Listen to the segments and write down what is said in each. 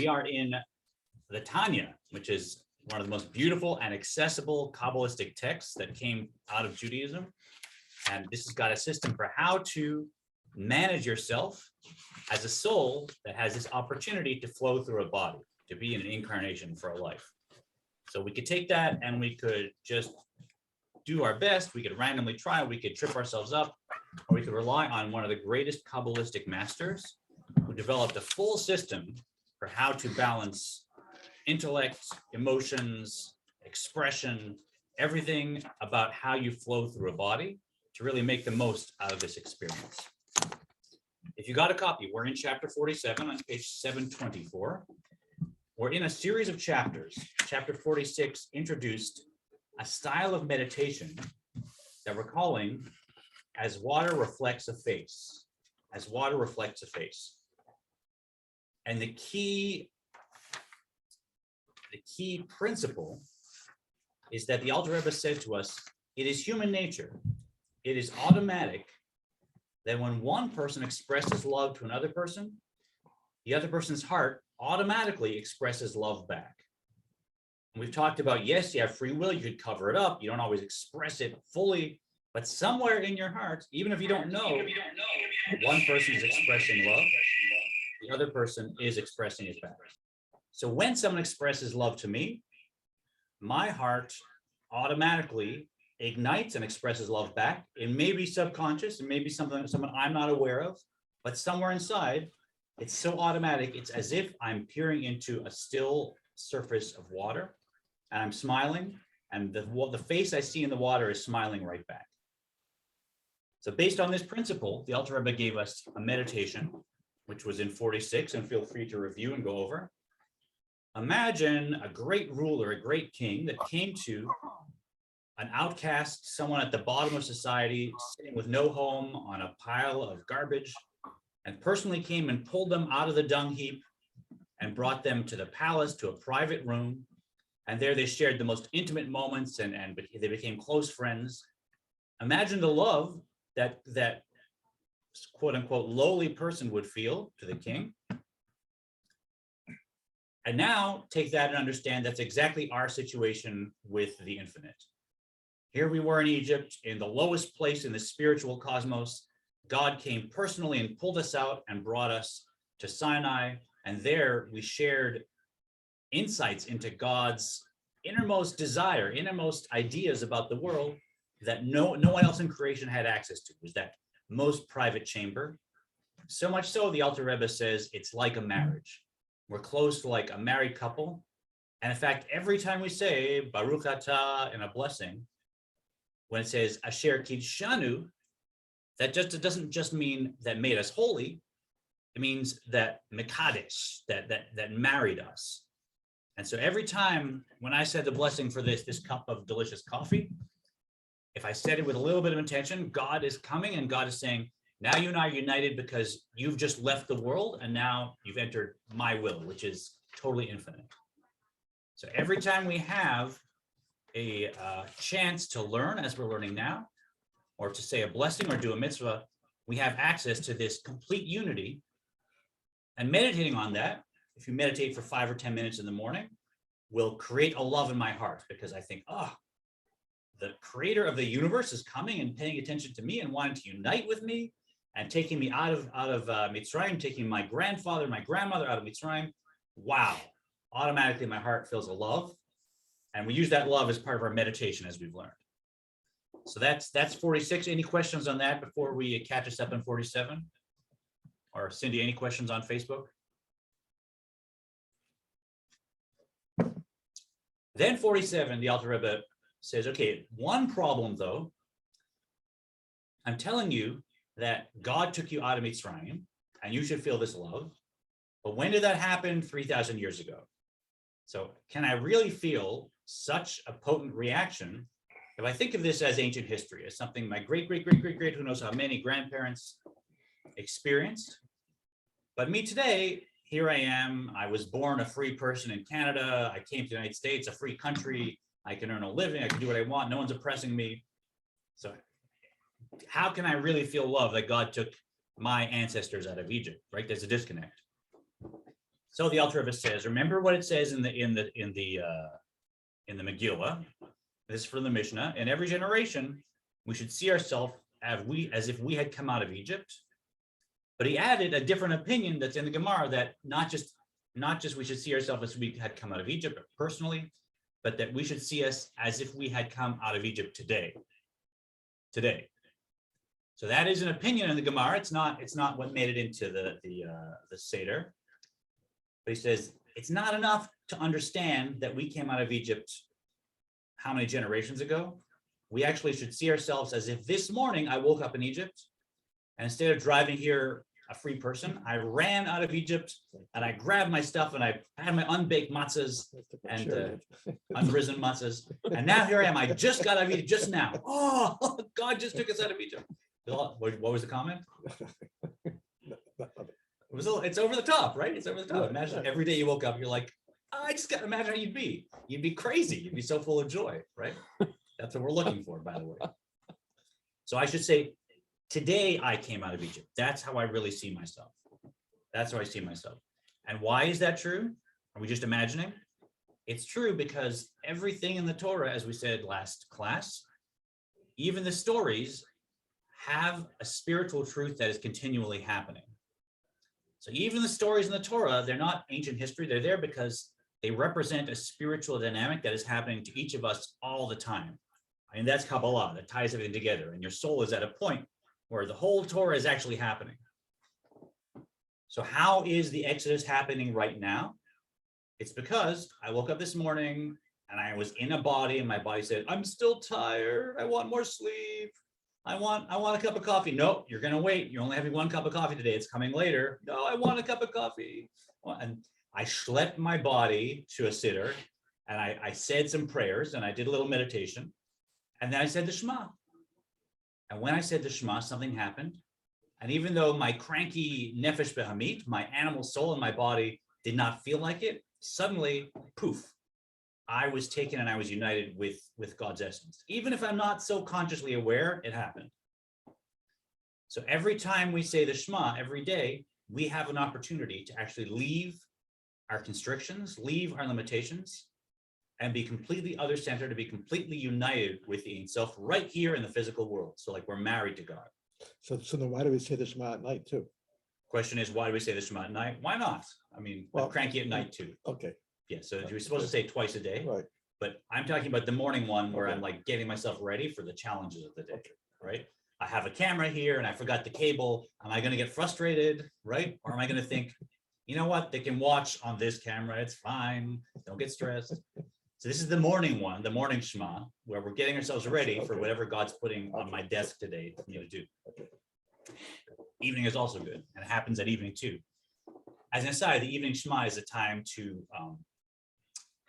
We are in the Tanya, which is one of the most beautiful and accessible kabbalistic texts that came out of Judaism. And this has got a system for how to manage yourself as a soul that has this opportunity to flow through a body, to be in an incarnation for a life. So we could take that and we could just do our best. We could randomly try, we could trip ourselves up, or we could rely on one of the greatest kabbalistic masters who developed a full system for how to balance intellect, emotions, expression, everything about how you flow through a body to really make the most out of this experience. If you got a copy, we're in chapter 47 on page 724. We're in a series of chapters. Chapter 46 introduced a style of meditation that we're calling as water reflects a face. As water reflects a face. And the key principle is that the Alter Rebbe said to us, it is human nature, it is automatic that when one person expresses love to another person, the other person's heart automatically expresses love back. And we've talked about, yes, you have free will, you could cover it up, you don't always express it fully, but somewhere in your heart, even if you don't know, one person is expressing love, the other person is expressing it back. So when someone expresses love to me, my heart automatically ignites and expresses love back. It may be subconscious, it may be someone I'm not aware of, but somewhere inside, it's so automatic, it's as if I'm peering into a still surface of water and I'm smiling, and the face I see in the water is smiling right back. So based on this principle, the Alter Rebbe gave us a meditation, which was in 46, and feel free to review and go over. Imagine a great ruler, a great king that came to an outcast, someone at the bottom of society, sitting with no home on a pile of garbage, and personally came and pulled them out of the dung heap and brought them to the palace, to a private room. And there they shared the most intimate moments and they became close friends. Imagine the love that quote unquote lowly person would feel to the king. And now take that and understand that's exactly our situation with the infinite. Here we were in Egypt, in the lowest place in the spiritual cosmos. God came personally and pulled us out and brought us to Sinai. And there we shared insights into God's innermost desire, innermost ideas about the world that no one else in creation had access to. It was that most private chamber. So much so, the Alter Rebbe says it's like a marriage. We're close to like a married couple. And in fact, every time we say Baruch Atah and a blessing, when it says Asher Kidshanu, that it doesn't just mean that made us holy. It means that Mekadesh, that married us. And so every time when I said the blessing for this cup of delicious coffee, if I said it with a little bit of intention, God is coming and God is saying, now you and I are united because you've just left the world and now you've entered my will, which is totally infinite. So every time we have a chance to learn as we're learning now, or to say a blessing or do a mitzvah, we have access to this complete unity. And meditating on that, if you meditate for 5 or 10 minutes in the morning, will create a love in my heart because I think, the creator of the universe is coming and paying attention to me and wanting to unite with me and taking me out of Mitzrayim, taking my grandfather, my grandmother out of Mitzrayim. Wow, automatically my heart feels a love. And we use that love as part of our meditation as we've learned. So that's 46. Any questions on that before we catch us up in 47? Or Cindy, any questions on Facebook? Then 47, the Alter Rebbe says, okay, one problem though, I'm telling you that God took you out of Mitzrayim and you should feel this love. But when did that happen? 3,000 years ago. So can I really feel such a potent reaction if I think of this as ancient history, as something my great, who knows how many grandparents experienced? But me today, here I am, I was born a free person in Canada, I came to the United States, a free country, I can earn a living, I can do what I want, no one's oppressing me. So how can I really feel love that God took my ancestors out of Egypt, right? There's a disconnect. So the Alter Rebbe says, remember what it says in the Megillah. This is from the Mishnah. In every generation, we should see ourselves as if we had come out of Egypt. But he added a different opinion that's in the Gemara, that not just we should see ourselves as we had come out of Egypt personally, but that we should see us as if we had come out of Egypt today. So that is an opinion in the Gemara. It's not what made it into the Seder. But he says it's not enough to understand that we came out of Egypt how many generations ago. We actually should see ourselves as if this morning I woke up in Egypt, and instead of driving here a free person, I ran out of Egypt and I grabbed my stuff and I had my unbaked matzahs and unrisen matzahs. And now here I am. I just got out of Egypt just now. Oh, God just took us out of Egypt. What was the comment? It's over the top, right? It's over the top. Imagine every day you woke up, you're like, I just got to imagine how you'd be. You'd be crazy. You'd be so full of joy, right? That's what we're looking for, by the way. So I should say, today I came out of Egypt. That's how I really see myself. That's how I see myself. And why is that true? Are we just imagining? It's true because everything in the Torah, as we said last class, even the stories have a spiritual truth that is continually happening. So even the stories in the Torah, they're not ancient history. They're there because they represent a spiritual dynamic that is happening to each of us all the time. I mean, that's Kabbalah, that ties everything together. And your soul is at a point where the whole Torah is actually happening. So how is the Exodus happening right now? It's because I woke up this morning and I was in a body and my body said, I'm still tired. I want more sleep. I want a cup of coffee. No, you're going to wait. You're only having one cup of coffee today. It's coming later. No, I want a cup of coffee. And I schlepped my body to a sitter and I said some prayers and I did a little meditation. And then I said the Shema. And when I said the Shema, something happened. And even though my cranky nefesh behamit, my animal soul in my body, did not feel like it, suddenly, poof, I was taken and I was united with God's essence. Even if I'm not so consciously aware, it happened. So every time we say the Shema, every day, we have an opportunity to actually leave our constrictions, leave our limitations, and be completely other-centered, to be completely united with the Ein Sof right here in the physical world. So like we're married to God. So then why do we say the Shema at night too? Question is, why do we say the Shema at night? Why not? I mean, I'm cranky at night too. Okay. Yeah, so we're supposed to say it twice a day. Right. But I'm talking about the morning one where I'm like getting myself ready for the challenges of the day, right? I have a camera here and I forgot the cable. Am I going to get frustrated, right? Or am I going to think, you know what? They can watch on this camera. It's fine. Don't get stressed. So this is the morning one, the morning Shema, where we're getting ourselves ready for whatever God's putting on my desk today for me to do. Evening is also good, and it happens at evening too. As an aside, the evening Shema is a time to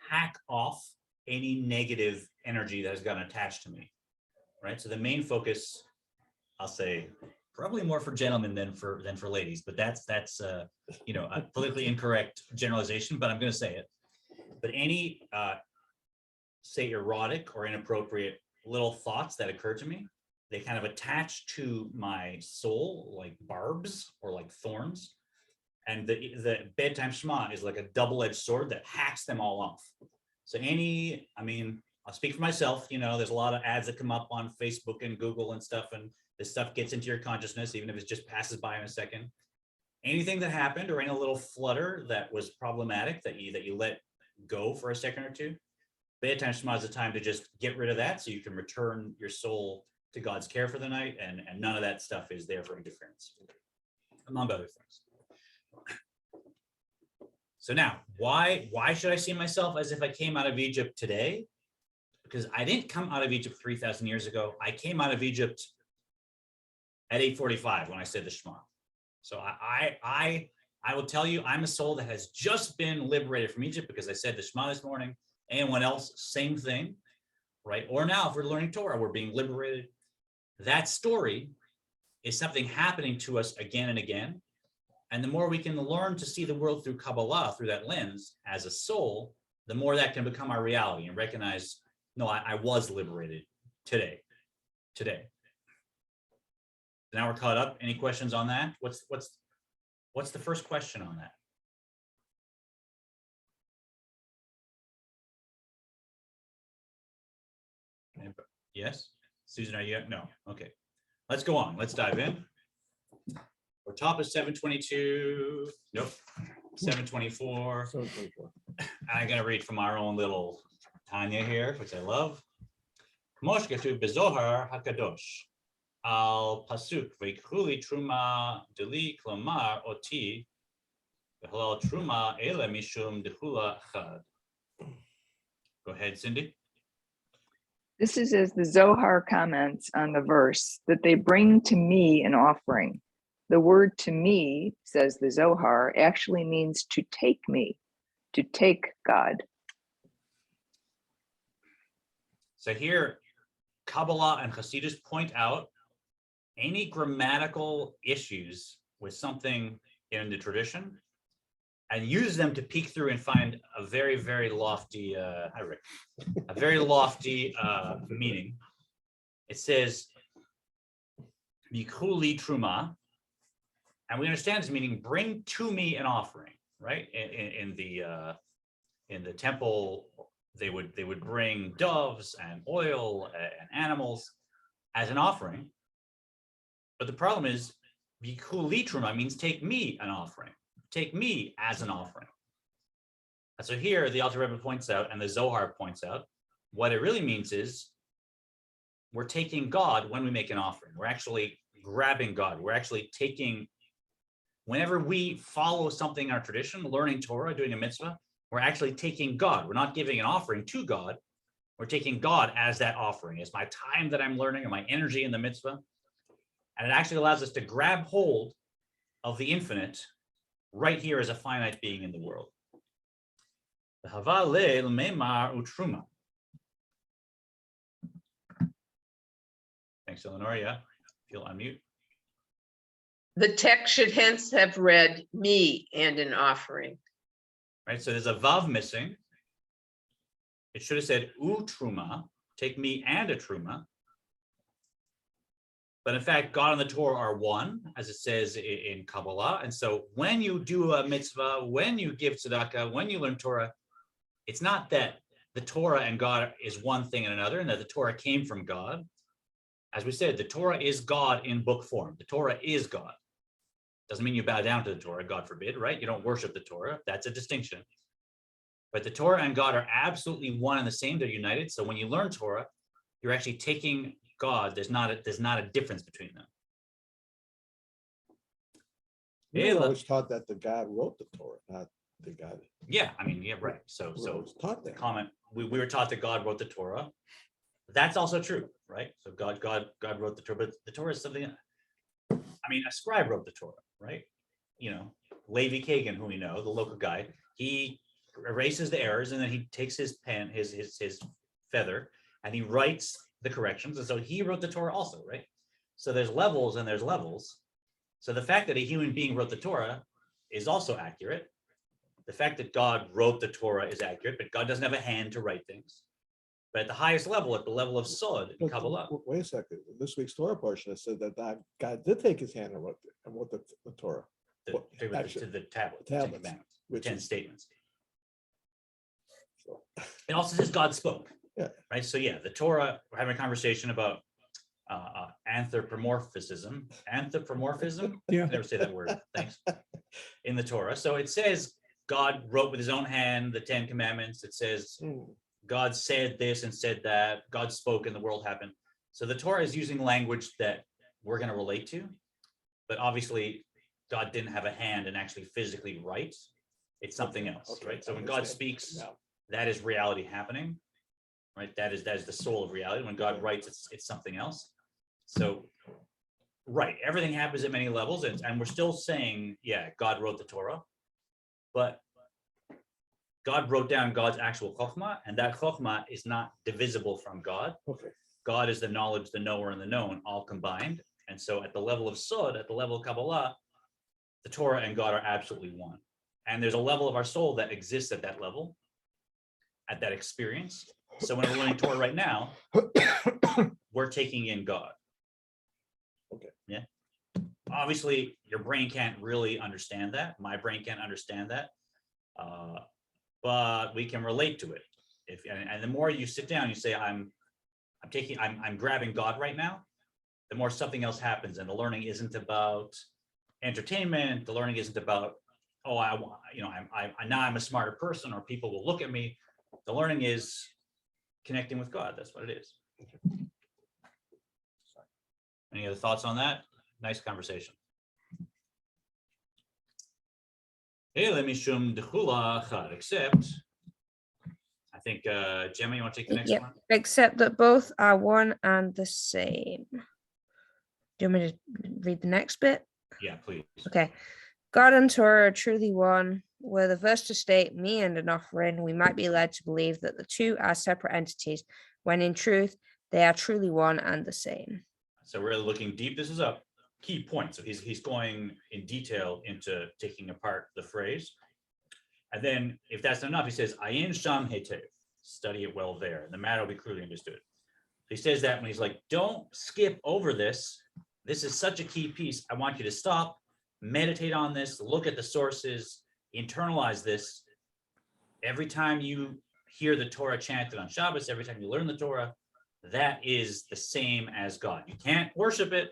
hack off any negative energy that has gotten attached to me, right? So the main focus, I'll say, probably more for gentlemen than for ladies, but that's a politically incorrect generalization, but I'm going to say it. But any say erotic or inappropriate little thoughts that occur to me, they kind of attach to my soul like barbs or like thorns. And the bedtime Shema is like a double-edged sword that hacks them all off. So I'll speak for myself, there's a lot of ads that come up on Facebook and Google and stuff, and this stuff gets into your consciousness, even if it just passes by in a second. Anything that happened or any little flutter that was problematic that you let go for a second or two, bedtime Shema is a time to just get rid of that so you can return your soul to God's care for the night, and none of that stuff is there for interference, among other things. So now, why should I see myself as if I came out of Egypt today? Because I didn't come out of Egypt 3,000 years ago. I came out of Egypt at 8:45 when I said the Shema. So I will tell you, I'm a soul that has just been liberated from Egypt because I said the Shema this morning. Anyone else, same thing, right? Or now, if we're learning Torah, we're being liberated. That story is something happening to us again and again. And the more we can learn to see the world through Kabbalah, through that lens, as a soul, the more that can become our reality and recognize, no, I was liberated today. Now we're caught up. Any questions on that? What's the first question on that? Yes? Susan, are you? No. Okay. Let's go on. Let's dive in. We're top of 722. Nope. 724. 724. I'm going to read from our own little Tanya here, which I love. Mosh Ketuv Bezohar HaKadosh Al Pasuk V'Ikuli Truma Deli Klomar Oti V'Halal Truma Ele Mishum Dehula Chad. Go ahead, Cindy. This is as the Zohar comments on the verse that they bring to me an offering. The word to me, says the Zohar, actually means to take me, to take God. So here, Kabbalah and Hasidus point out any grammatical issues with something in the tradition and use them to peek through and find a very, very lofty, hi Rick, a very lofty meaning. It says, Mikuli Truma, and we understand this meaning, bring to me an offering, right? In the temple, they would bring doves and oil and animals as an offering. But the problem is, Mikuli Truma means take me an offering. Take me as an offering. And so here the Alter Rebbe points out, and the Zohar points out, what it really means is we're taking God when we make an offering. We're actually grabbing God. We're actually taking, whenever we follow something in our tradition, learning Torah, doing a mitzvah, we're actually taking God. We're not giving an offering to God. We're taking God as that offering. It's my time that I'm learning, or my energy in the mitzvah. And it actually allows us to grab hold of the infinite right here as a finite being in the world. Thanks, Eleanor. Yeah, if you'll unmute. The text should hence have read me and an offering. Right, so there's a vav missing. It should have said truma, take me and a truma. But in fact, God and the Torah are one, as it says in Kabbalah. And so when you do a mitzvah, when you give tzedakah, when you learn Torah, it's not that the Torah and God is one thing and another, and that the Torah came from God. As we said, the Torah is God in book form. The Torah is God. Doesn't mean you bow down to the Torah, God forbid, right? You don't worship the Torah. That's a distinction. But the Torah and God are absolutely one and the same. They're united. So when you learn Torah, you're actually taking God. There's not a difference between them. We were always taught that the God wrote the Torah, not the God. Yeah, I mean, yeah, right. So taught that. comment. We were taught that God wrote the Torah. That's also true, right? So God wrote the Torah, but the Torah is something. I mean, a scribe wrote the Torah, right? You know, Levi Kagan, who we know, the local guy, he erases the errors and then he takes his pen, his feather, and he writes the corrections. And so he wrote the Torah also, right? So there's levels and there's levels. So the fact that a human being wrote the Torah is also accurate. The fact that God wrote the Torah is accurate, but God doesn't have a hand to write things. But at the highest level, at the level of Sod in Kabbalah. Wait a second. This week's Torah portion said that God did take his hand and wrote the Torah. To the tablet, the 10 commandments, the 10 statements. So. It also says God spoke. Yeah. Right. So yeah, the Torah, we're having a conversation about anthropomorphism. Anthropomorphism? Yeah. I never say that word. Thanks. In the Torah. So it says God wrote with his own hand the 10 commandments. It says God said this and said that. God spoke and the world happened. So the Torah is using language that we're going to relate to. But obviously, God didn't have a hand and actually physically write. It's something else, right? So when God speaks, that is reality happening, right? That is the soul of reality. When God writes, it's something else. So, right, everything happens at many levels, and we're still saying, yeah, God wrote the Torah, but God wrote down God's actual chokhmah, and that chokhmah is not divisible from God. Okay. God is the knowledge, the knower, and the known all combined. And so at the level of Sod, at the level of Kabbalah, the Torah and God are absolutely one. And there's a level of our soul that exists at that level, at that experience. So when we're learning Torah right now, we're taking in God. Okay. Yeah. Obviously, your brain can't really understand that. My brain can't understand that. But we can relate to it. And the more you sit down, you say, I'm I'm grabbing God right now, the more something else happens, and the learning isn't about entertainment. The learning isn't about, oh, now I'm a smarter person, or people will look at me. The learning is connecting with God. That's what it is. Any other thoughts on that? Nice conversation. Except, I think, Gemma, you want to take the next Yep. one? Except that both are one and the same. Do you want me to read the next bit? Yeah, please. Okay. God and Torah are truly one. Were the verse to state me and an offering, we might be led to believe that the two are separate entities, when in truth, they are truly one and the same. So we're really looking deep. This is a key point. So he's going in detail into taking apart the phrase. And then if that's not enough, he says, Ayin Sham Hetev, study it well there, and the matter will be clearly understood. He says that when he's like, don't skip over this. This is such a key piece. I want you to stop, meditate on this, look at the sources, internalize this. Every time you hear the Torah chanted on Shabbos, every time you learn the Torah, that is the same as God. You can't worship it,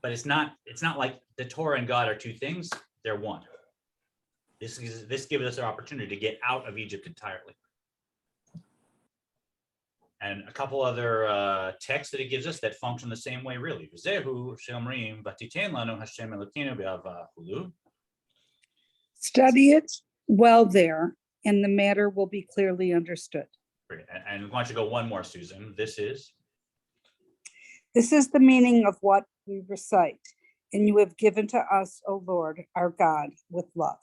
but it's not like the Torah and God are two things. They're one. This gives us an opportunity to get out of Egypt entirely. And a couple other texts that it gives us that function the same way, really. Study it well there, and the matter will be clearly understood. Great. And why don't you go one more, Susan? This is the meaning of what we recite, and you have given to us, O Lord, our God, with love.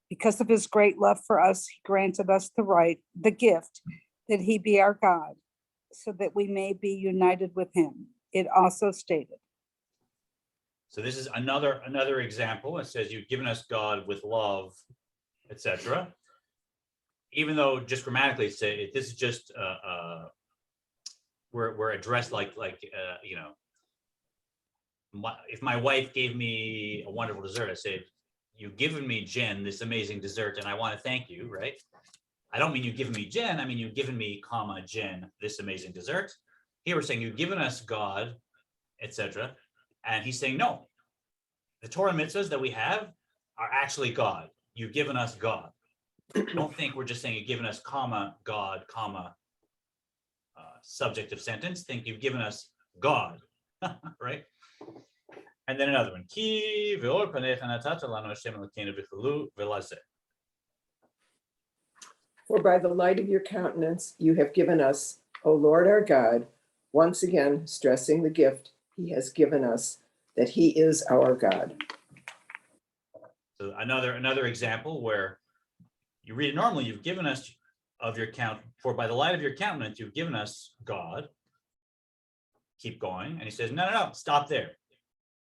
Because of his great love for us, he granted us the gift that he be our God, so that we may be united with him. It also stated. So this is another example. It says you've given us God with love, etc. Even though just grammatically this is just we're addressed like if my wife gave me a wonderful dessert, I said, you've given me, Jen, this amazing dessert, and I want to thank you, right? I don't mean you've given me Jen, I mean you've given me, Jen, this amazing dessert. Here we're saying you've given us God, etc. And he's saying, no, the Torah mitzvahs that we have are actually God. You've given us God. Don't think we're just saying you've given us, God, subject of sentence. Think you've given us God, right? And then another one. Ki ve'or panecha natata lanu Hashem Elokeinu v'chulu v'lazeh. For by the light of your countenance, you have given us, O Lord our God, once again stressing the gift he has given us, that he is our God. So another example where you read it normally, you've given us of your count, for by the light of your countenance, you've given us God. Keep going. And he says, no, stop there.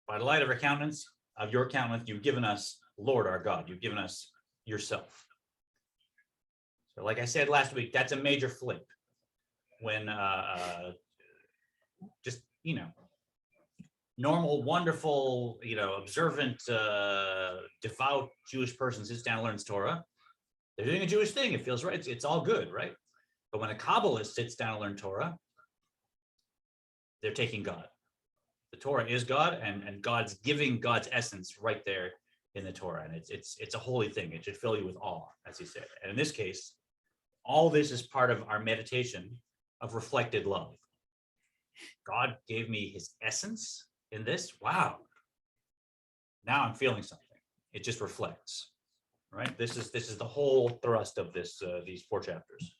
By the light of your countenance, you've given us Lord our God. You've given us yourself. So like I said last week, that's a major flip when just, normal, wonderful, observant, devout Jewish person sits down and learns Torah. They're doing a Jewish thing. It feels right. It's all good, right? But when a Kabbalist sits down and learns Torah, they're taking God. The Torah is God, and God's giving God's essence right there in the Torah. And it's a holy thing. It should fill you with awe, as he said. And in this case, all this is part of our meditation of reflected love. God gave me his essence in this. Wow. Now I'm feeling something. It just reflects, right? This is the whole thrust of this these 4 chapters.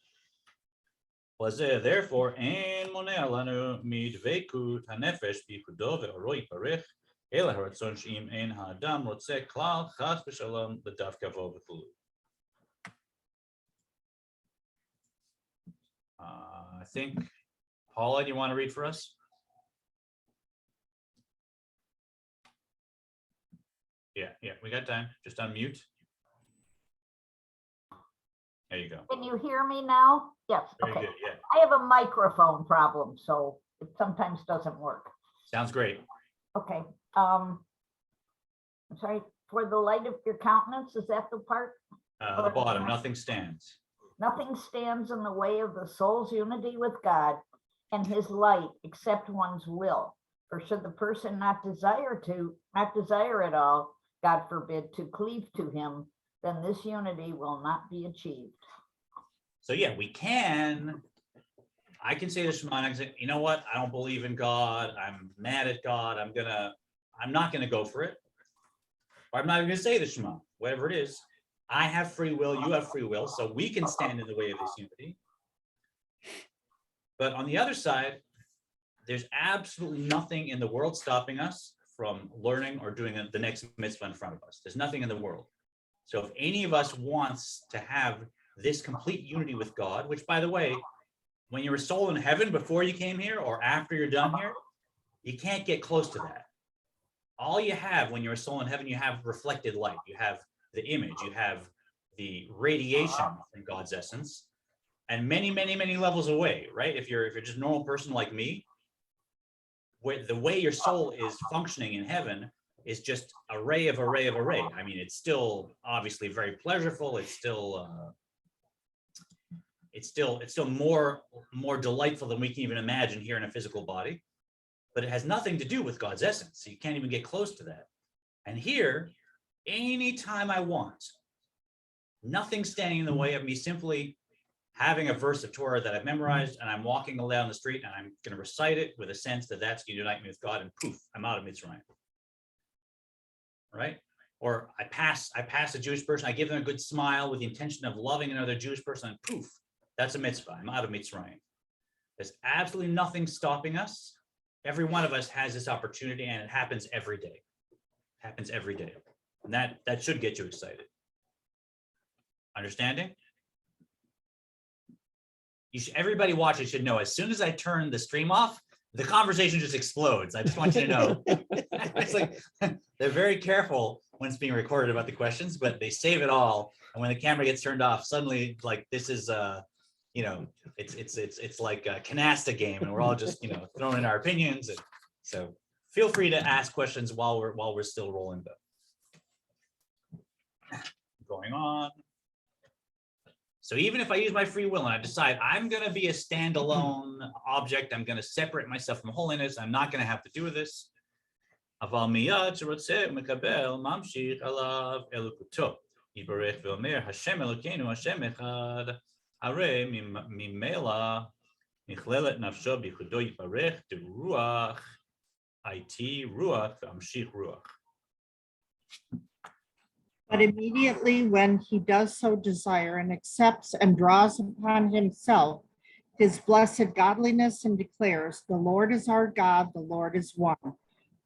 Therefore, ein moneh lanu midveikut hanefesh b'yikudo ve'oro yiparech ela haratzon she'im ein ha'adam rotzeh klal chas v'shalom l'davka vo v'chulu. I think, Paula, do you want to read for us? Yeah, we got time. Just unmute. There you go. Can you hear me now? Yes. Very Okay. good. Yeah, I have a microphone problem, so it sometimes doesn't work. sounds great. Okay. I'm sorry. For the light of your countenance, is that the part? The bottom, nothing stands. Nothing stands in the way of the soul's unity with God, and his light except one's will. For should the person not desire at all, God forbid, to cleave to him, then this unity will not be achieved. So yeah, I can say to Shema, and I can say, you know what? I don't believe in God. I'm mad at God. I'm not gonna go for it. Or I'm not even gonna say the Shema, whatever it is. I have free will, you have free will, so we can stand in the way of this unity. But on the other side, there's absolutely nothing in the world stopping us from learning or doing the next mitzvah in front of us. There's nothing in the world. So if any of us wants to have this complete unity with God, which by the way, when you're a soul in heaven before you came here or after you're done here, you can't get close to that. All you have when you're a soul in heaven, you have reflected light, you have the image, you have the radiation from God's essence, and many, many, many levels away, right? If you're just a normal person like me, the way your soul is functioning in heaven is just array of array of array. I mean, it's still obviously very pleasurable. It's still more delightful than we can even imagine here in a physical body, but it has nothing to do with God's essence. So you can't even get close to that. And here, anytime I want, nothing standing in the way of me simply having a verse of Torah that I've memorized, and I'm walking down the street and I'm going to recite it with a sense that that's going to unite me with God, and poof, I'm out of Mitzrayim. Right? Or I pass a Jewish person, I give them a good smile with the intention of loving another Jewish person, and poof, that's a mitzvah. I'm out of Mitzrayim. There's absolutely nothing stopping us. Every one of us has this opportunity, and it happens every day. It happens every day. And that should get you excited. Understanding? Everybody watching should know, as soon as I turn the stream off, the conversation just explodes. I just want you to know. It's like they're very careful when it's being recorded about the questions, but they save it all. And when the camera gets turned off, suddenly, like, this is it's like a canasta game, and we're all just throwing in our opinions. And so feel free to ask questions while we're still rolling going on. So even if I use my free will and I decide I'm going to be a standalone object, I'm going to separate myself from holiness, I'm not going to have to do this. אבל מיד שרוצה מקבל ממשיך עליו אלוקותו. יברך ואומר, השם אלוקינו, השם אחד, הרי ממילא נכללת נפשו בייחודו יברך דרוח, IT רוח ואמשיך רוח. But immediately when he does so desire and accepts and draws upon himself his blessed godliness and declares, the Lord is our God, the Lord is one,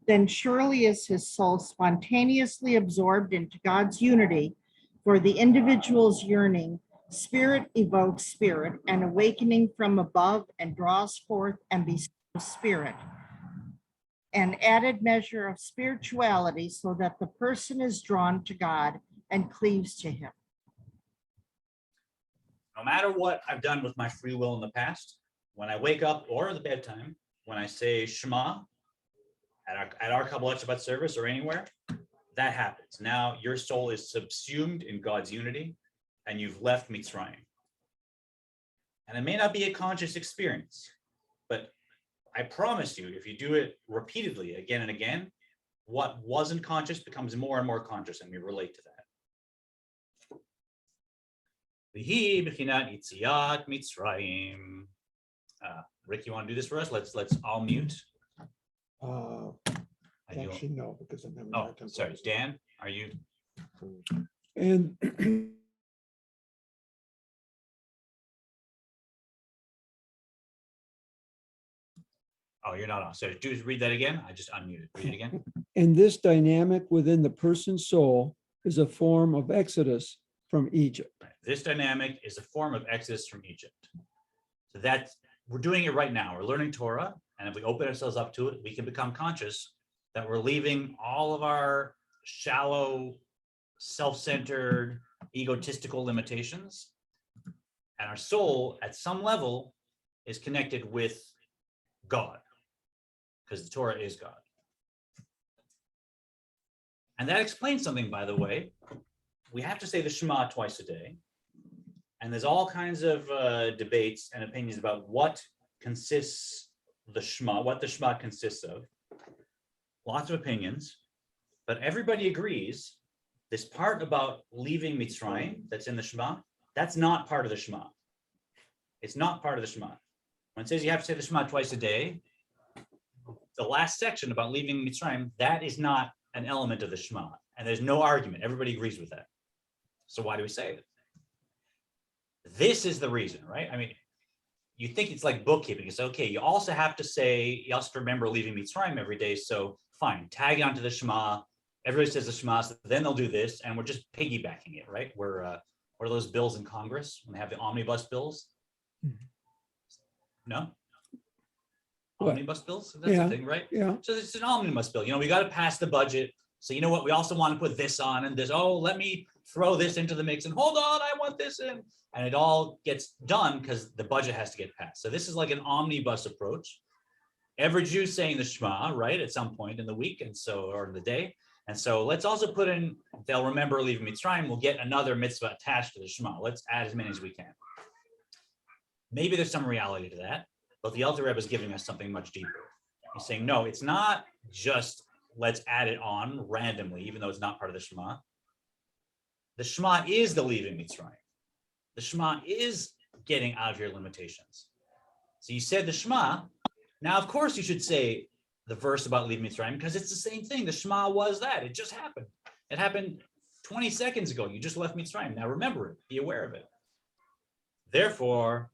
then surely is his soul spontaneously absorbed into God's unity, for the individual's yearning spirit evokes spirit, and awakening from above and draws forth and bestows spirit, an added measure of spirituality, so that the person is drawn to God and cleaves to him. No matter what I've done with my free will in the past, when I wake up or at the bedtime, when I say Shema at our Kabbalah Shabbat service or anywhere, that happens. Now your soul is subsumed in God's unity, and you've left Mitzrayim. And it may not be a conscious experience, but I promise you, if you do it repeatedly again and again, what wasn't conscious becomes more and more conscious, and we relate to that. V'hi b'chinat yitziat Mitzrayim. Rick, you want to do this for us? Let's all mute. Actually, no, because I'm having. Oh, sorry, Dan, are you? And Oh, you're not on. So read that again. I just unmuted. Read it again. And this dynamic within the person's soul is a form of exodus from Egypt. This dynamic is a form of exodus from Egypt. So that's, we're doing it right now. We're learning Torah, and if we open ourselves up to it, we can become conscious that we're leaving all of our shallow, self-centered, egotistical limitations, and our soul at some level is connected with God, because the Torah is God. And that explains something, by the way. We have to say the Shema twice a day. And there's all kinds of debates and opinions about what consists the Shema, what the Shema consists of. Lots of opinions, but everybody agrees this part about leaving Mitzrayim that's in the Shema, that's not part of the Shema. It's not part of the Shema. When it says you have to say the Shema twice a day, the last section about leaving Mitzrayim, that is not an element of the Shema. And there's no argument. Everybody agrees with that. So why do we say it? This is the reason, right? I mean, you think it's like bookkeeping. It's okay. You also have to say, you also have to remember leaving Mitzrayim every day. So fine, tag it onto the Shema. Everybody says the Shema, so then they'll do this, and we're just piggybacking it, right? We're what are those bills in Congress when they have the omnibus bills? No? What? Omnibus bills? That's Yeah. the thing, right? Yeah. So it's an omnibus bill. You know, we got to pass the budget. So you know what? We also want to put this on and this. Oh, let me throw this into the mix and hold on, I want this in. And it all gets done because the budget has to get passed. So this is like an omnibus approach. Every Jew saying the Shema, right, at some point in the week, and so, or in the day. And so let's also put in, they'll remember leaving Mitzrayim, we'll get another mitzvah attached to the Shema. Let's add as many as we can. Maybe there's some reality to that, but the Alter Rebbe is giving us something much deeper. He's saying, no, it's not just let's add it on randomly, even though it's not part of the Shema. The Shema is the leaving Mitzrayim. The Shema is getting out of your limitations. So you said the Shema. Now, of course, you should say the verse about leaving Mitzrayim because it's the same thing. The Shema was that. It just happened. It happened 20 seconds ago. You just left Mitzrayim. Now remember it. Be aware of it. Therefore,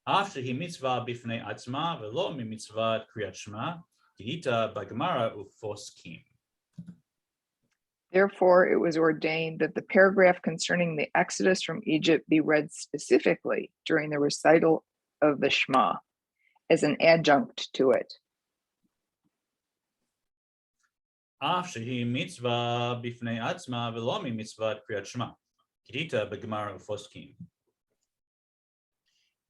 after he mitzvah bifnei atzma velo mi mitzvah kriyat shema diita bagemara ufoskim. Therefore, it was ordained that the paragraph concerning the exodus from Egypt be read specifically during the recital of the Shema as an adjunct to it. After he mitzvah bifnei atzma velo mi mitzvah kriyat shema diita bagemara ufoskim.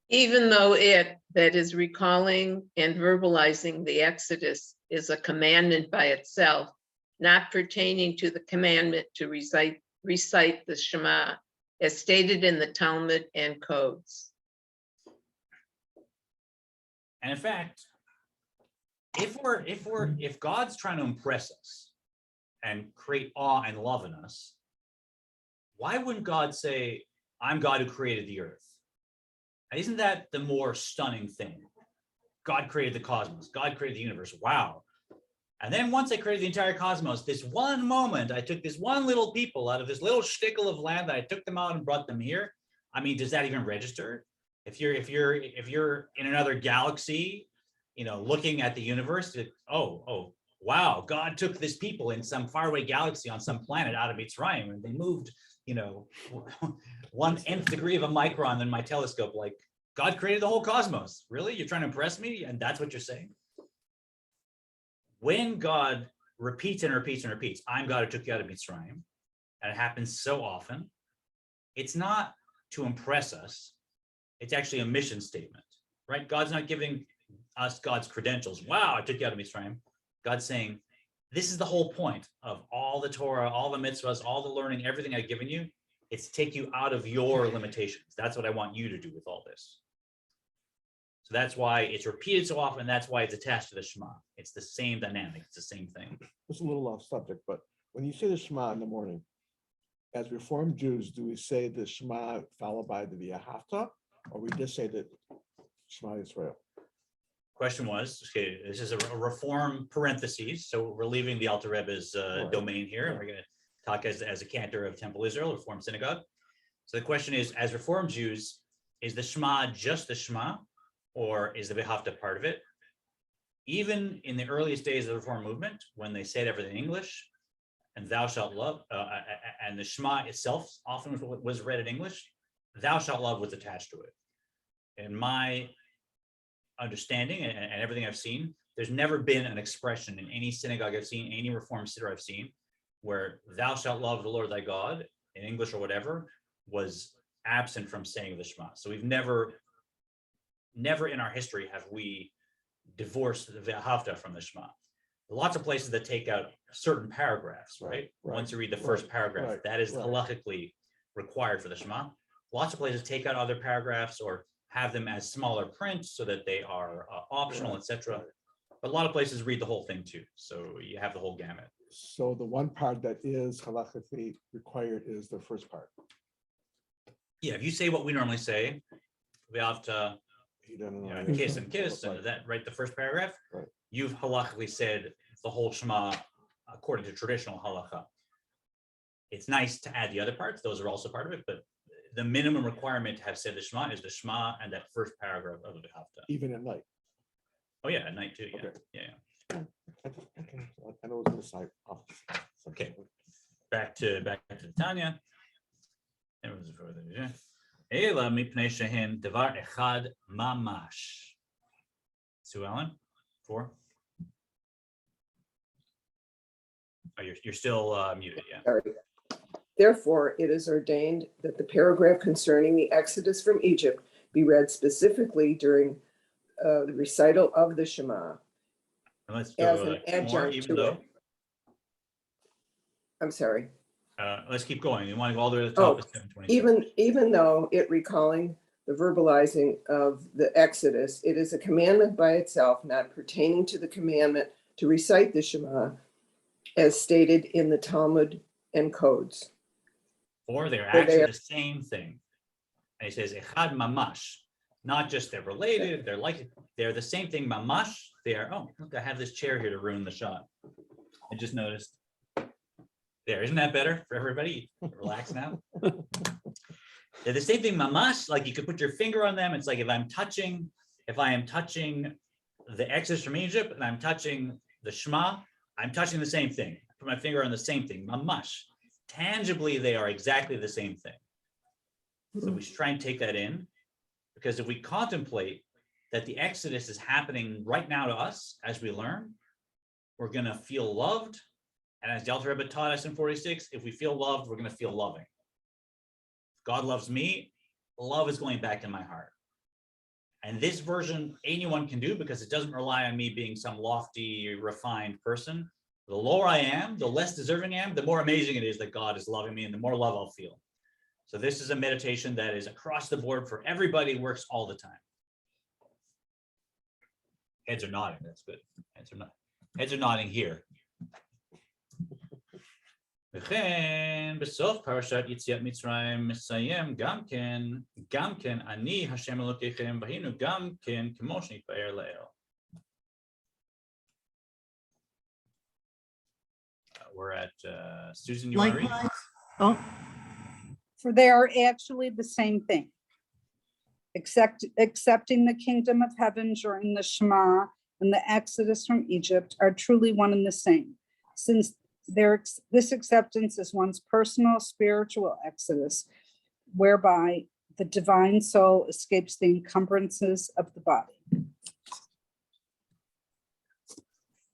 Even though it, that is recalling and verbalizing the Exodus, is a commandment by itself, not pertaining to the commandment to recite the Shema, as stated in the Talmud and codes. And in fact, if God's trying to impress us and create awe and love in us, why wouldn't God say, I'm God who created the earth? Isn't that the more stunning thing? God created the cosmos. God created the universe. Wow. And then once I created the entire cosmos, this one moment, I took this one little people out of this little shtickle of land that I took them out and brought them here. I mean, does that even register? If you're in another galaxy, you know, looking at the universe, oh, wow, God took this people in some faraway galaxy on some planet out of Mitzrayim, and they moved, you know, 1/nth degree of a micron in my telescope. Like, God created the whole cosmos. Really? You're trying to impress me? And that's what you're saying? When God repeats and repeats and repeats, I'm God who took you out of Mitzrayim, and it happens so often, it's not to impress us. It's actually a mission statement, right? God's not giving us God's credentials. Wow, I took you out of Mitzrayim. God's saying, this is the whole point of all the Torah, all the mitzvahs, all the learning, everything I've given you. It's to take you out of your limitations. That's what I want you to do with all this. So that's why it's repeated so often. That's why it's attached to the Shema. It's the same dynamic. It's the same thing. It's a little off subject, but when you say the Shema in the morning, as Reformed Jews, do we say the Shema followed by the V'ahavta, or we just say that Shema Yisrael? Question was, okay, this is a reform parentheses, so we're leaving the Alter Rebbe's domain here, and we're going to talk as a cantor of Temple Israel, Reform Synagogue. So the question is, as Reform Jews, is the Shema just the Shema, or is the V'ahavta part of it? Even in the earliest days of the Reform movement, when they said everything in English, and thou shalt love, and the Shema itself often was read in English, thou shalt love was attached to it. In my understanding and everything I've seen, there's never been an expression in any synagogue I've seen, any Reform siddur I've seen, where thou shalt love the Lord thy God in English or whatever was absent from saying the Shema. So we've never in our history have we divorced the V'ahavta from the Shema. Lots of places that take out certain paragraphs, right? Once you read the first paragraph, that is halachically required for the Shema. Lots of places take out other paragraphs or have them as smaller print so that they are optional, etc. But a lot of places read the whole thing too. So you have the whole gamut. So the one part that is halachically required is the first part. Yeah, if you say what we normally say, we have to kiss and kiss, and that, right, the first paragraph, Right. You've halachically said the whole Shema according to traditional halacha. It's nice to add the other parts; those are also part of it. But the minimum requirement to have said the Shema is the Shema and that first paragraph of the Hafta. Even at night. Oh yeah, at night too. Yeah, Okay. yeah. Okay. I know it's on the side. Okay. Back to the Tanya. It was further. Ela mipnei shehen devar echad mamash. Sue Ellen, 4. Oh, you're still muted, yeah. Sorry. Therefore, it is ordained that the paragraph concerning the Exodus from Egypt be read specifically during the recital of the Shema And let's as go an more, adjunct even to though. it. I'm sorry. Let's keep going. You want to go all the way to the top of 727. Even though it recalling the verbalizing of the Exodus, it is a commandment by itself, not pertaining to the commandment to recite the Shema, as stated in the Talmud and codes. Or they're So actually they are- the same thing. And he says echad mamash, not just they're related, they're the same thing. Mamash, they are. Oh, look, I have this chair here to ruin the shot. I just noticed. There, isn't that better for everybody? Relax now. They're the same thing, mamash. Like you could put your finger on them. It's like if I am touching the Exodus from Egypt and I'm touching the Shema, I'm touching the same thing. I put my finger on the same thing, mamash. Tangibly, they are exactly the same thing. So we should try and take that in, because if we contemplate that the Exodus is happening right now to us as we learn, we're going to feel loved. And as the Alter Rebbe taught us in 46, if we feel loved, we're going to feel loving. If God loves me, love is going back in my heart. And this version, anyone can do, because it doesn't rely on me being some lofty, refined person. The lower I am, the less deserving I am, the more amazing it is that God is loving me and the more love I'll feel. So this is a meditation that is across the board for everybody, works all the time. Heads are nodding, that's good. Heads are nodding here. וכן בסוף פרשת יציאת מצרים מסיים גם כן אני השם אלוקיכם והיינו גם כן כמו שנתבהר לאל. We're at Susan, you want to read? Likewise. Oh. For they are actually the same thing, accepting the kingdom of heaven during the Shema and the Exodus from Egypt are truly one and the same, since this acceptance is one's personal spiritual exodus, whereby the divine soul escapes the encumbrances of the body.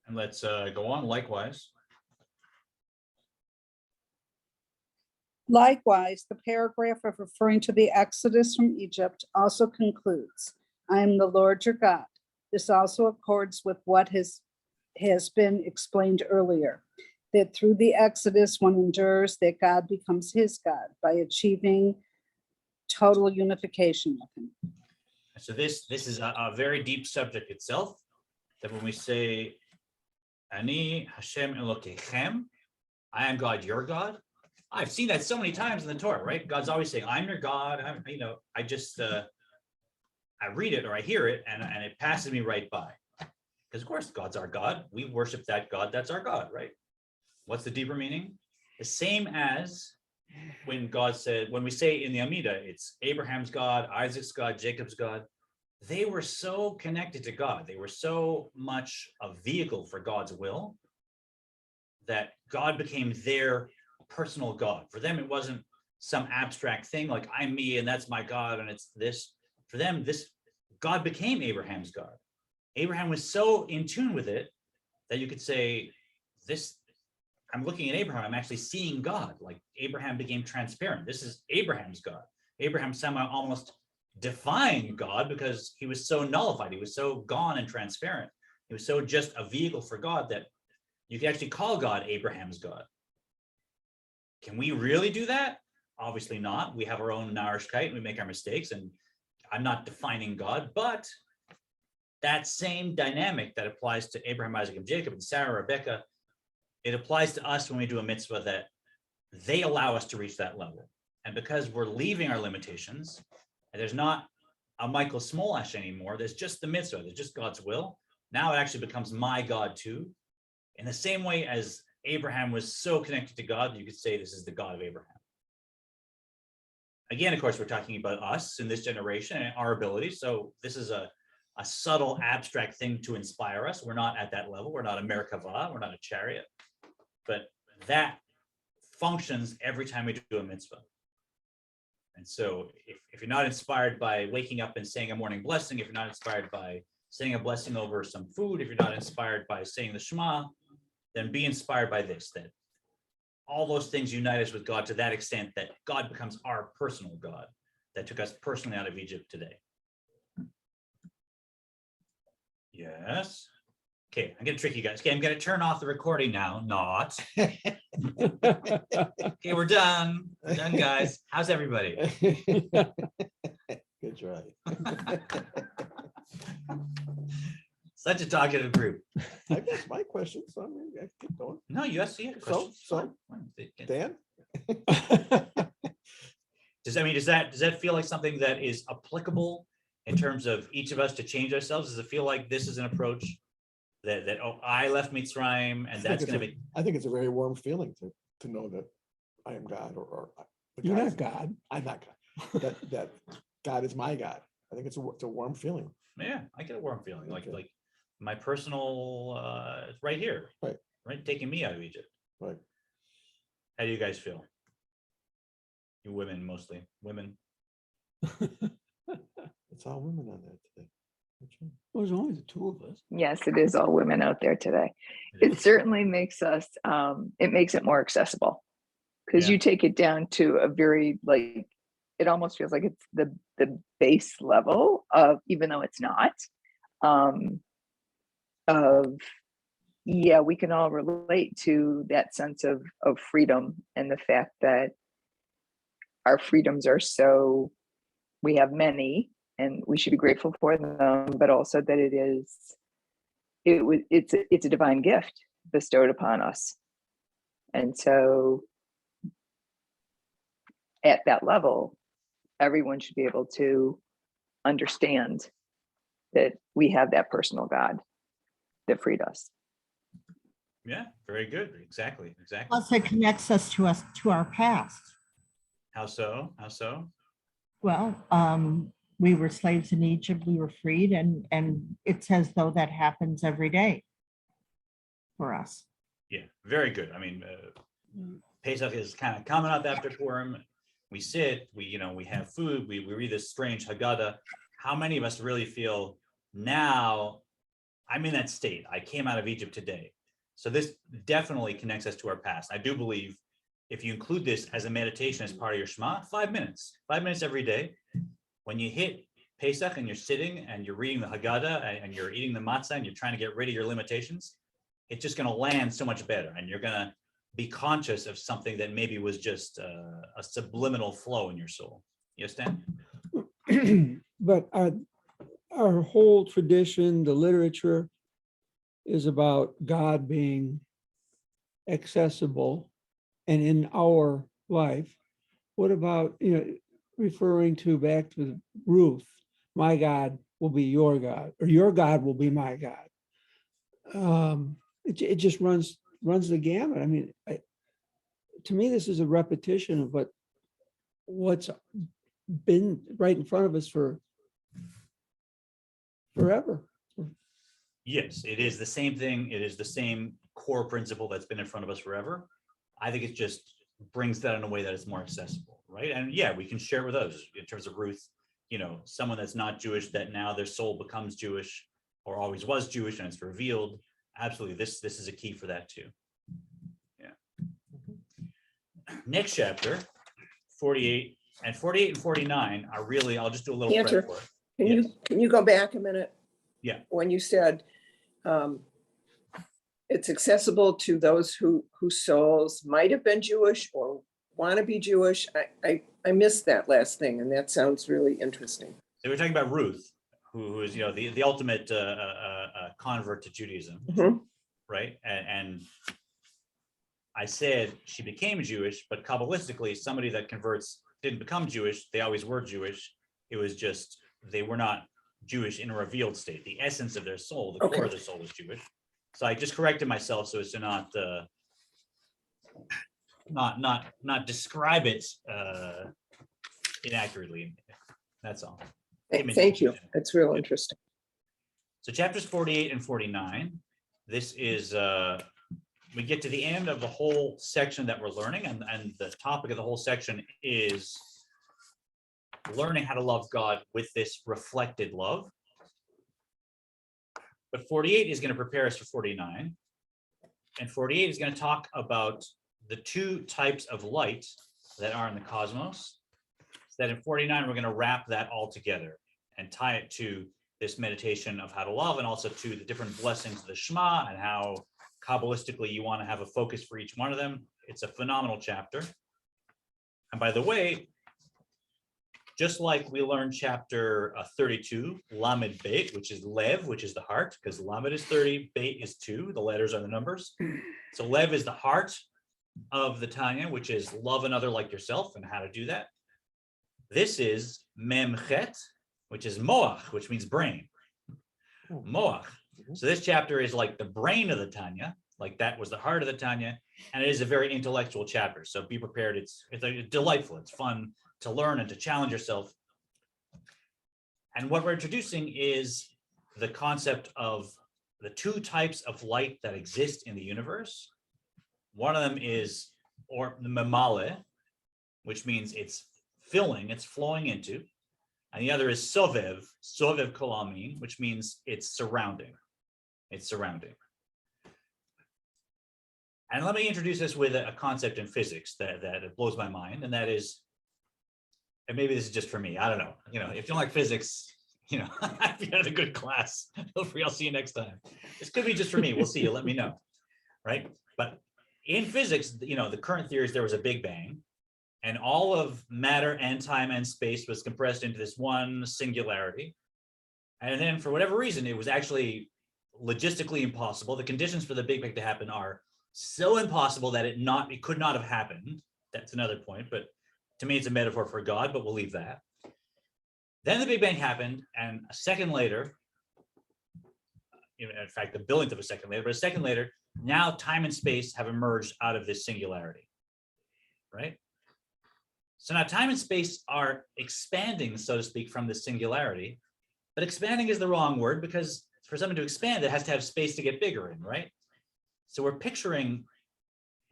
And let's go on. Likewise, the paragraph of referring to the Exodus from Egypt also concludes, I am the Lord your God. This also accords with what has been explained earlier, that through the Exodus, one endures that God becomes his God by achieving total unification with him. so this is a very deep subject itself, that when we say, Ani Hashem Elokechem, I am God, your God. I've seen that so many times in the Torah, right? God's always saying, I'm your God. I just, I read it or I hear it and it passes me right by. Because of course, God's our God. We worship that God. That's our God, right? What's the deeper meaning? The same as when God said, when we say in the Amida, it's Abraham's God, Isaac's God, Jacob's God. They were so connected to God. They were so much a vehicle for God's will that God became their personal God. For them, it wasn't some abstract thing like I'm me and that's my God and it's this. For them, this God became Abraham's God. Abraham was so in tune with it that you could say, this, I'm looking at Abraham, I'm actually seeing God. Like Abraham became transparent. This is Abraham's God. Abraham somehow almost defined God because he was so nullified. He was so gone and transparent. He was so just a vehicle for God that you can actually call God Abraham's God. Can we really do that? Obviously not. We have our own narishkeit, we make our mistakes, and I'm not defining God, but that same dynamic that applies to Abraham, Isaac, and Jacob, and Sarah, Rebecca, it applies to us when we do a mitzvah, that they allow us to reach that level. And because we're leaving our limitations, and there's not a Michael Smolash anymore, there's just the mitzvah, there's just God's will. Now it actually becomes my God too. In the same way as Abraham was so connected to God, you could say this is the God of Abraham. Again, of course, we're talking about us in this generation and our abilities. So this is a subtle, abstract thing to inspire us. We're not at that level. We're not a Merkava. We're not a chariot. But that functions every time we do a mitzvah. And so if you're not inspired by waking up and saying a morning blessing, if you're not inspired by saying a blessing over some food, if you're not inspired by saying the Shema, then be inspired by this, that all those things unite us with God to that extent that God becomes our personal God that took us personally out of Egypt today. Yes. Okay, I'm gonna trick you guys. Okay, I'm gonna turn off the recording now. Not. Okay, we're done. We're done, guys. How's everybody? Good try. Such a talkative group. I guess my question, so I'm gonna keep going. No, you asked a question. So, Dan? Does that feel like something that is applicable in terms of each of us to change ourselves? Does it feel like this is an approach that I left Mitzrayim and that's going to be? I think it's a very warm feeling to know that I am God, or You're not God. I'm not God. That God is my God. I think it's a warm feeling. Yeah, I get a warm feeling, Okay. like my personal right here, right, taking me out of Egypt. Right. How do you guys feel? You women, mostly women. It's all women on there today. That's right. Well, there's only the two of us. Yes, it is all women out there today. It It is. certainly makes us, it makes it more accessible. Because Yeah. you take it down to a very, like, it almost feels like it's the base level of, even though it's not, of, yeah, we can all relate to that sense of freedom, and the fact that our freedoms are so, we have many and we should be grateful for them, but also that it's a divine gift bestowed upon us. And so at that level, everyone should be able to understand that we have that personal God that freed us. Yeah, very good. Exactly. Plus it connects us to our past. How so? How so? Well, we were slaves in Egypt, we were freed, and it's as though that happens every day for us. Yeah, very good. I mean, Pesach is kind of coming up after Purim. We sit, we have food, we read this strange Haggadah. How many of us really feel now I'm in that state? I came out of Egypt today. So this definitely connects us to our past. I do believe if you include this as a meditation as part of your Shema, 5 minutes every day. When you hit Pesach and you're sitting and you're reading the Haggadah and you're eating the matzah and you're trying to get rid of your limitations, it's just going to land so much better. And you're going to be conscious of something that maybe was just a subliminal flow in your soul. You understand? But our whole tradition, the literature, is about God being accessible and in our life. What about, referring back to Ruth, my God will be your God, or your God will be my God. It just runs the gamut. I mean, to me, this is a repetition of what's been right in front of us for forever. Yes, it is the same thing. It is the same core principle that's been in front of us forever. I think it just brings that in a way that is more accessible, right? And yeah, we can share with others in terms of Ruth, someone that's not Jewish, that now their soul becomes Jewish or always was Jewish and it's revealed. Absolutely, this is a key for that too. Yeah. Next chapter, 48 and 49 are really, I'll just do a little Cantor, prep for it. can you go back a minute? Yeah. When you said it's accessible to those whose souls might have been Jewish or want to be Jewish, I missed that last thing, and that sounds really interesting. So we're talking about Ruth, who is, the ultimate convert to Judaism, Mhm. right? And I said she became Jewish, but Kabbalistically, somebody that converts didn't become Jewish. They always were Jewish. It was just they were not Jewish in a revealed state. The essence of their soul, the core of their soul, is Jewish. So I just corrected myself so as to not describe it inaccurately. That's all. Thank you. That's real interesting. So chapters 48 and 49, this is, we get to the end of the whole section that we're learning, and the topic of the whole section is learning how to love God with this reflected love. But 48 is going to prepare us for 49. And 48 is going to talk about the two types of light that are in the cosmos. So that in 49, we're going to wrap that all together and tie it to this meditation of how to love, and also to the different blessings of the Shema and how Kabbalistically you want to have a focus for each one of them. It's a phenomenal chapter. And by the way, just like we learned chapter 32, Lamed Beit, which is Lev, which is the heart, because Lamed is 30, Beit is 2, the letters are the numbers. So Lev is the heart of the Tanya, which is love another like yourself and how to do that. This is Memchet, which is Moach, which means brain. Moach. So this chapter is like the brain of the Tanya, like that was the heart of the Tanya, and it is a very intellectual chapter. So be prepared. It's delightful. It's fun to learn and to challenge yourself. And what we're introducing is the concept of the two types of light that exist in the universe. One of them is the memale, which means it's filling, it's flowing into. And the other is sovev kol amin, which means it's surrounding. It's surrounding. And let me introduce this with a concept in physics that blows my mind, and that is, and maybe this is just for me, I don't know. If you don't like physics, if you had a good class, feel free, I'll see you next time. This could be just for me, we'll see, you let me know, right? But in physics, the current theory is there was a Big Bang, and all of matter and time and space was compressed into this one singularity. And then for whatever reason, it was actually logistically impossible. The conditions for the Big Bang to happen are so impossible that it could not have happened. That's another point, but to me, it's a metaphor for God, but we'll leave that. Then the Big Bang happened, and a second later, in fact, the billionth of a second later, but a second later, now time and space have emerged out of this singularity, right? So now time and space are expanding, so to speak, from this singularity, but expanding is the wrong word, because for something to expand, it has to have space to get bigger in, right? So we're picturing,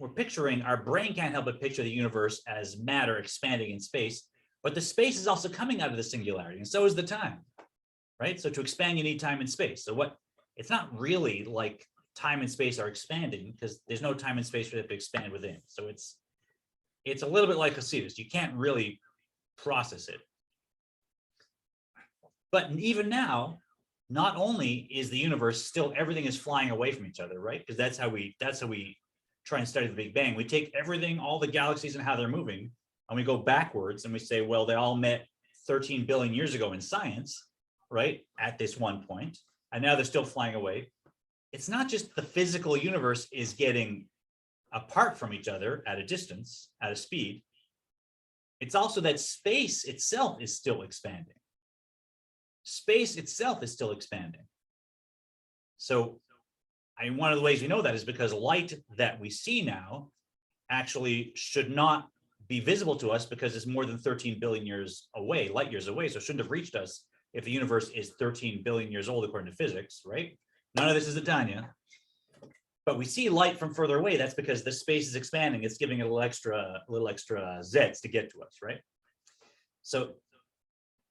our brain can't help but picture the universe as matter expanding in space, but the space is also coming out of the singularity, and so is the time, right? So to expand, you need time and space. So it's not really like time and space are expanding, because there's no time and space for it to expand within. So it's a little bit like Hasidus. You can't really process it. But even now, not only is the universe still, everything is flying away from each other, right? Because that's how we try and study the Big Bang. We take everything, all the galaxies and how they're moving, and we go backwards and we say, well, they all met 13 billion years ago in science, right? At this one point, and now they're still flying away. It's not just the physical universe is getting apart from each other at a distance, at a speed. It's also that space itself is still expanding. Space itself is still expanding. So one of the ways we know that is because light that we see now actually should not be visible to us, because it's more than 13 billion years away, light years away. So it shouldn't have reached us if the universe is 13 billion years old, according to physics, right? None of this is the Tanya. But we see light from further away. That's because the space is expanding. It's giving it a little extra zets to get to us, right? So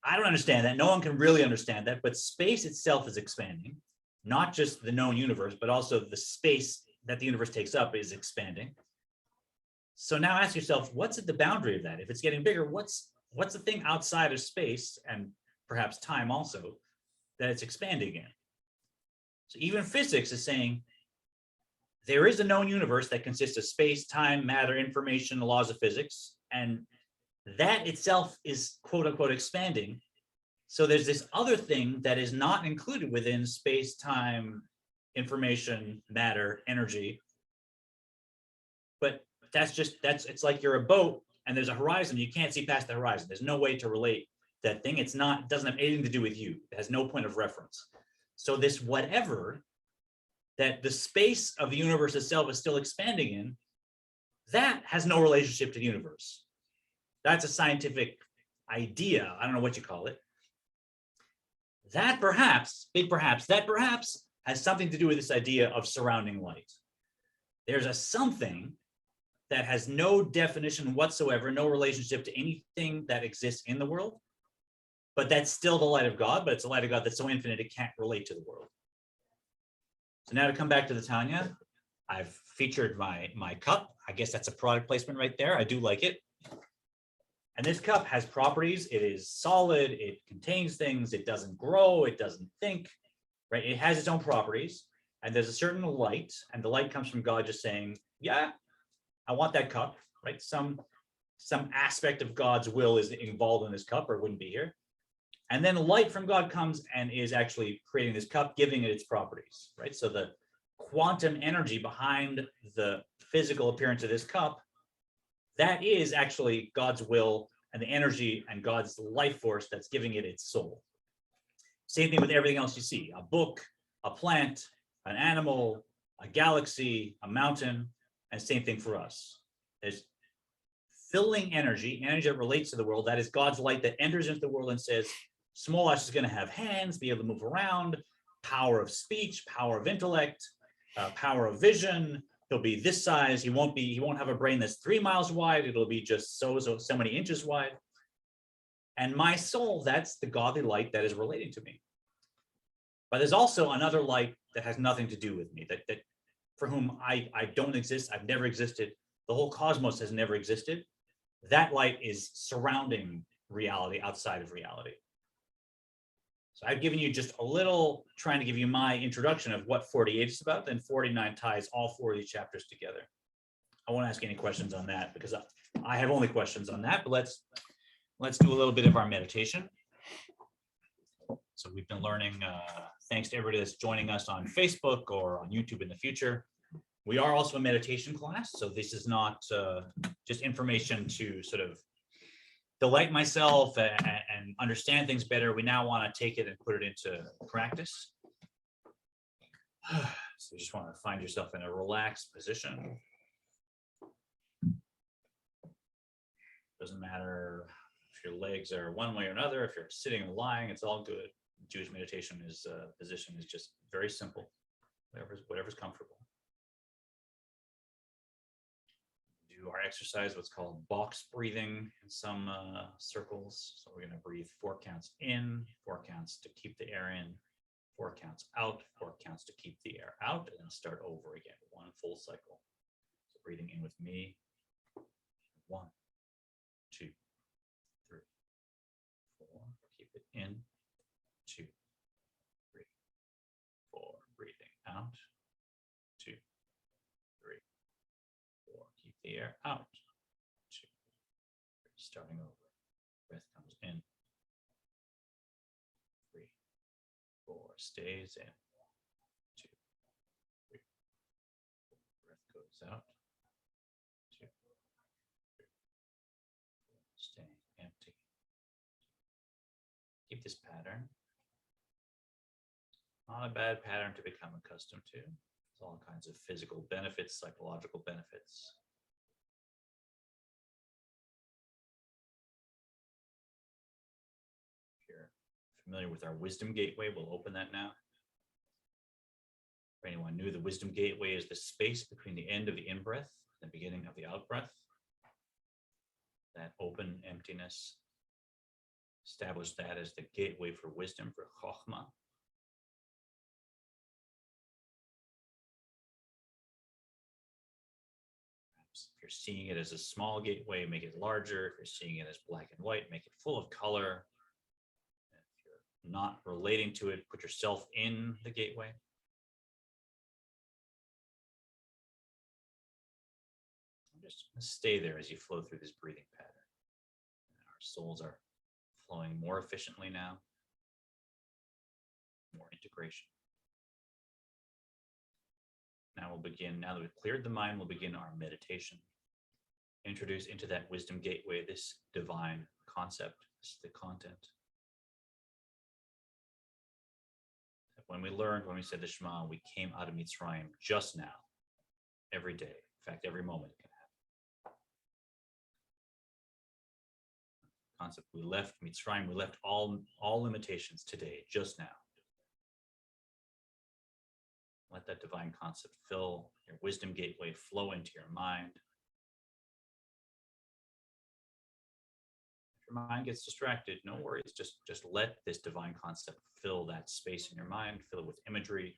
I don't understand that. No one can really understand that, but space itself is expanding, not just the known universe, but also the space that the universe takes up is expanding. So now ask yourself, what's at the boundary of that? If it's getting bigger, what's the thing outside of space and perhaps time also that it's expanding in? So even physics is saying there is a known universe that consists of space, time, matter, information, the laws of physics, and that itself is quote unquote expanding. So there's this other thing that is not included within space, time, information, matter, energy. But it's like you're a boat and there's a horizon. You can't see past the horizon. There's no way to relate that thing. It doesn't have anything to do with you. It has no point of reference. So this whatever that the space of the universe itself is still expanding in, that has no relationship to the universe. That's a scientific idea. I don't know what you call it. That perhaps has something to do with this idea of surrounding light. There's a something that has no definition whatsoever, no relationship to anything that exists in the world, but that's still the light of God, but it's a light of God that's so infinite it can't relate to the world. So now to come back to the Tanya, I've featured my cup. I guess that's a product placement right there. I do like it. And this cup has properties. It is solid. It contains things. It doesn't grow. It doesn't think, right? It has its own properties. And there's a certain light, and the light comes from God just saying, yeah, I want that cup, right? Some aspect of God's will is involved in this cup or it wouldn't be here. And then light from God comes and is actually creating this cup, giving it its properties, right? So the quantum energy behind the physical appearance of this cup, that is actually God's will and the energy and God's life force that's giving it its soul. Same thing with everything else you see, a book, a plant, an animal, a galaxy, a mountain, and same thing for us. There's filling energy that relates to the world. That is God's light that enters into the world and says, Smolash is going to have hands, be able to move around, power of speech, power of intellect, power of vision. He'll be this size. He won't have a brain that's 3 miles wide. It'll be just so many inches wide. And my soul, that's the godly light that is relating to me. But there's also another light that has nothing to do with me, that for whom I don't exist. I've never existed. The whole cosmos has never existed. That light is surrounding reality, outside of reality. So I've given you just a little, trying to give you my introduction of what 48 is about, then 49 ties all 4 of these chapters together. I won't ask any questions on that because I have only questions on that, but let's do a little bit of our meditation. So we've been learning, thanks to everybody that's joining us on Facebook or on YouTube in the future. We are also a meditation class, so this is not just information to sort of delight myself and understand things better. We now want to take it and put it into practice. So you just want to find yourself in a relaxed position. Doesn't matter if your legs are one way or another, if you're sitting or lying, it's all good. Jewish meditation is position is just very simple, whatever's comfortable. Do our exercise, what's called box breathing in some circles. So we're going to breathe 4 counts in, 4 counts to keep the air in, 4 counts out, 4 counts to keep the air out, and then start over again, 1 full cycle. So breathing in with me, 1, 2, 3, 4, keep it in, 2, 3, 4, breathing out, 2, 3, 4, keep the air out, 2, 3, starting over, breath comes in, 3, 4, stays in, 2, 3, 4, breath goes out, 2, 3, 4, staying empty. Keep this pattern. Not a bad pattern to become accustomed to. There's all kinds of physical benefits, psychological benefits. If you're familiar with our wisdom gateway, we'll open that now. For anyone new, the wisdom gateway is the space between the end of the in-breath and the beginning of the out-breath. That open emptiness. Establish that as the gateway for wisdom, for chokhmah. Perhaps if you're seeing it as a small gateway, make it larger. If you're seeing it as black and white, make it full of color. If you're not relating to it, put yourself in the gateway. Just stay there as you flow through this breathing pattern. Our souls are flowing more efficiently now. more integration. Now we'll begin, now that we've cleared the mind, we'll begin our meditation. Introduce into that wisdom gateway this divine concept, this is the content. When we said the Shema, we came out of Mitzrayim just now, every day. In fact, every moment it can happen. Concept, we left Mitzrayim, we left all limitations today, just now. Let that divine concept fill your wisdom gateway, flow into your mind. If your mind gets distracted, no worries, just let this divine concept fill that space in your mind, fill it with imagery.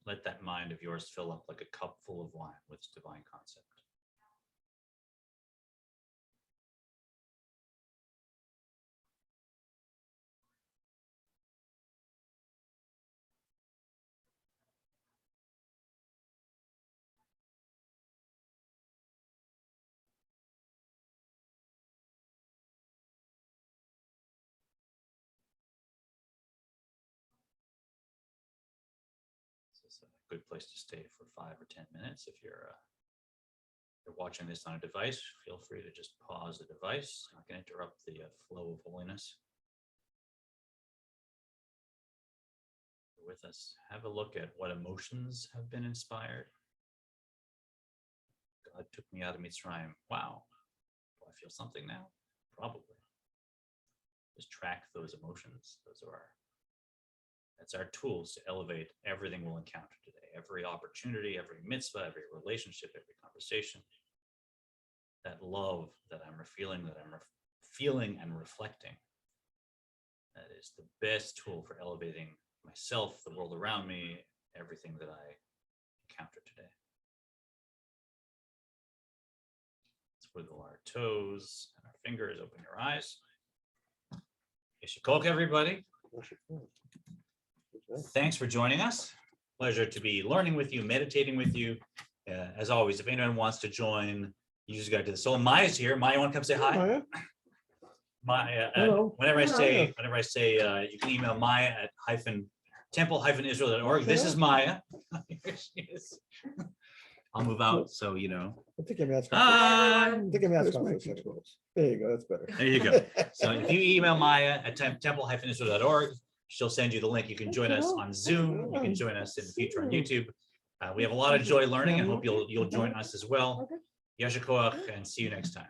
Let that mind of yours fill up like a cup full of wine with this divine concept. It's a good place to stay for 5 or 10 minutes. If you're watching this on a device, feel free to just pause the device. It's not going to interrupt the flow of holiness. With us, have a look at what emotions have been inspired. God took me out of Mitzrayim. Wow. Do I feel something now? Probably. Just track those emotions. That's our tools to elevate everything we'll encounter today. Every opportunity, every mitzvah, every relationship, every conversation. That love that I'm feeling and reflecting. That is the best tool for elevating myself, the world around me, everything that I encounter today. Let's wiggle our toes and our fingers, open your eyes. Yeshikok, everybody. Thanks for joining us. Pleasure to be learning with you, meditating with you. As always, if anyone wants to join, you just got to the soul. Maya's here. Maya, want to come say hi? Maya, whenever I say, you can email Maya at temple-israel.org. This is Maya. Here she is. I'll move out, so you know. I think I'm asking. Hi. There you go. That's better. There you go. So if you email Maya at temple-israel.org, she'll send you the link. You can join us on Zoom. You can join us in the future on YouTube. We have a lot of joy learning, and hope you'll join us as well. Yasher koach, and see you next time.